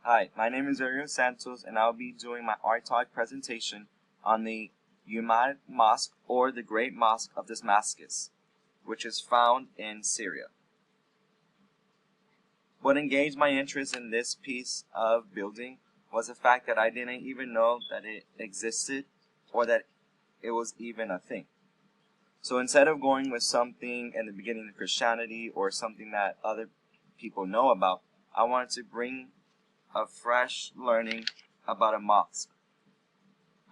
Hi, my name is Ariel Santos, and I'll be doing my art talk presentation on the Umayyad Mosque, or the Great Mosque of Damascus, which is found in Syria. What engaged my interest in this piece of building was the fact that I didn't even know that it existed or that it was even a thing. So instead of going with something in the beginning of Christianity or something that other people know about, I wanted to bring a fresh learning about a mosque.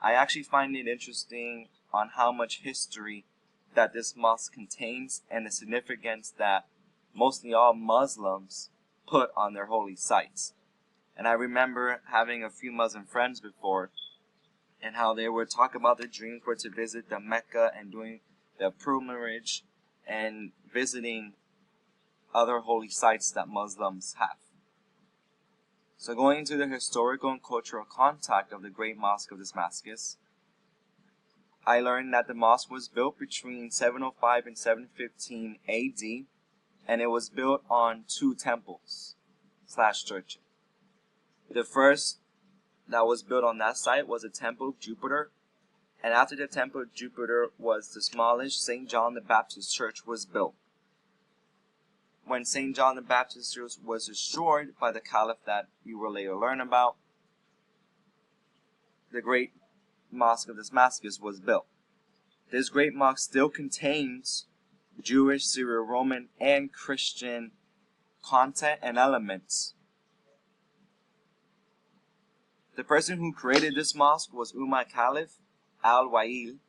I actually find it interesting on how much history that this mosque contains and the significance that mostly all Muslims put on their holy sites. And I remember having a few Muslim friends before and how they would talk about their dreams were to visit the Mecca and doing the pilgrimage and visiting other holy sites that Muslims have. So going into the historical and cultural context of the Great Mosque of Damascus, I learned that the mosque was built between 705 and 715 AD, and it was built on two temples / churches. The first that was built on that site was the Temple of Jupiter, and after the Temple of Jupiter was demolished, St. John the Baptist Church was built. When St. John the Baptist Church was destroyed by the Caliph that we will later learn about, the Great Mosque of Damascus was built. This Great Mosque still contains Jewish, Syro-Roman, and Christian content and elements. The person who created this mosque was Umayyad Caliph Al-Wa'il,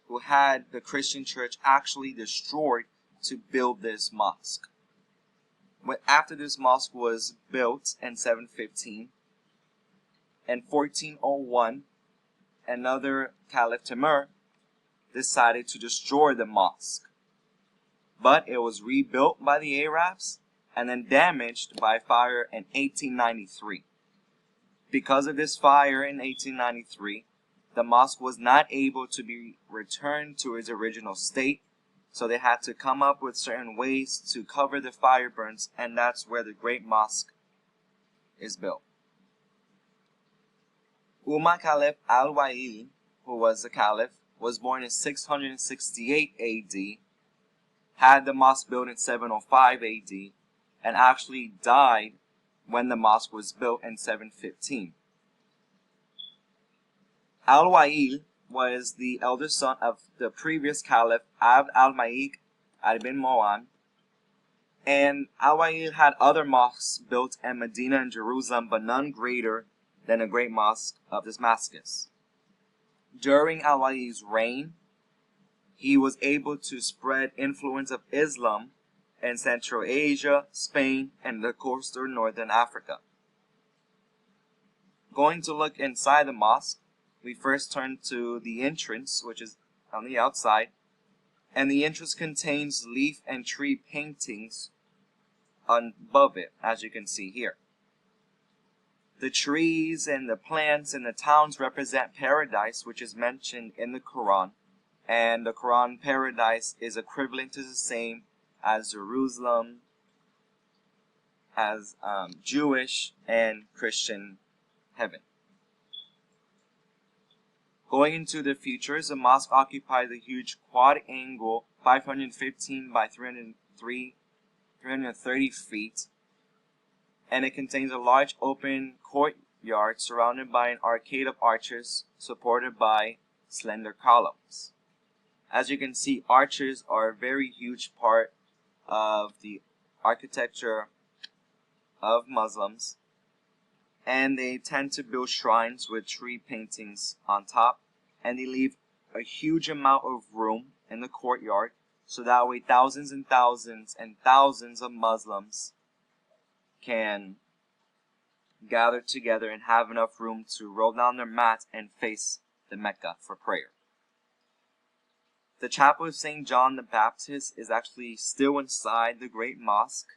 who had the Christian church actually destroyed to build this mosque. After this mosque was built in 715, in 1401, another Caliph Timur decided to destroy the mosque. But it was rebuilt by the Arabs and then damaged by fire in 1893. Because of this fire in 1893, the mosque was not able to be returned to its original state, so they had to come up with certain ways to cover the fire burns, and that's where the Great Mosque is built. Umayyad Caliph Al-Wa'il, who was the caliph, was born in 668 AD, had the mosque built in 705 AD, and actually died when the mosque was built in 715. Al-Wa'il was the elder son of the previous caliph Abd al-Malik ibn Marwan, and Al-Wa'il had other mosques built in Medina and Jerusalem, but none greater than the Great Mosque of Damascus. During Al-Wa'il's reign, he was able to spread influence of Islam in Central Asia, Spain, and of course through Northern Africa. Going to look inside the mosque, we first turn to the entrance, which is on the outside, and the entrance contains leaf and tree paintings above it, as you can see here. The trees and the plants and the towns represent paradise, which is mentioned in the Quran, and the Quran paradise is equivalent to the same as Jerusalem, as Jewish and Christian heaven. Going into the features, the mosque occupies a huge quad-angle 515 by 330 feet, and it contains a large open courtyard surrounded by an arcade of arches supported by slender columns. As you can see, arches are a very huge part of the architecture of Muslims, and they tend to build shrines with tree paintings on top, and they leave a huge amount of room in the courtyard so that way thousands and thousands and thousands of Muslims can gather together and have enough room to roll down their mats and face the Mecca for prayer. The chapel of St. John the Baptist is actually still inside the Great Mosque.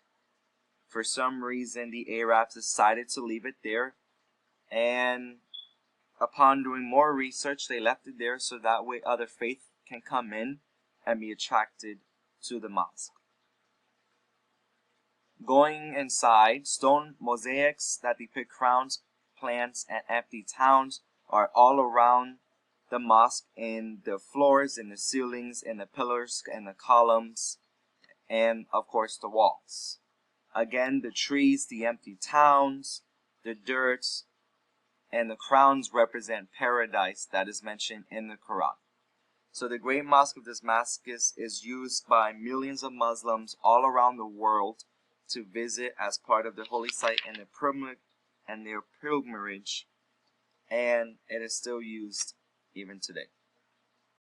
For some reason, the Arabs decided to leave it there, and upon doing more research, they left it there so that way other faith can come in and be attracted to the mosque. Going inside, stone mosaics that depict crowns, plants, and empty towns are all around the mosque, in the floors, in the ceilings, in the pillars, in the columns, and of course the walls. Again, the trees, the empty towns, the dirt, and the crowns represent paradise that is mentioned in the Quran. So the Great Mosque of Damascus is used by millions of Muslims all around the world to visit as part of the holy site and their pilgrimage, and it is still used even today.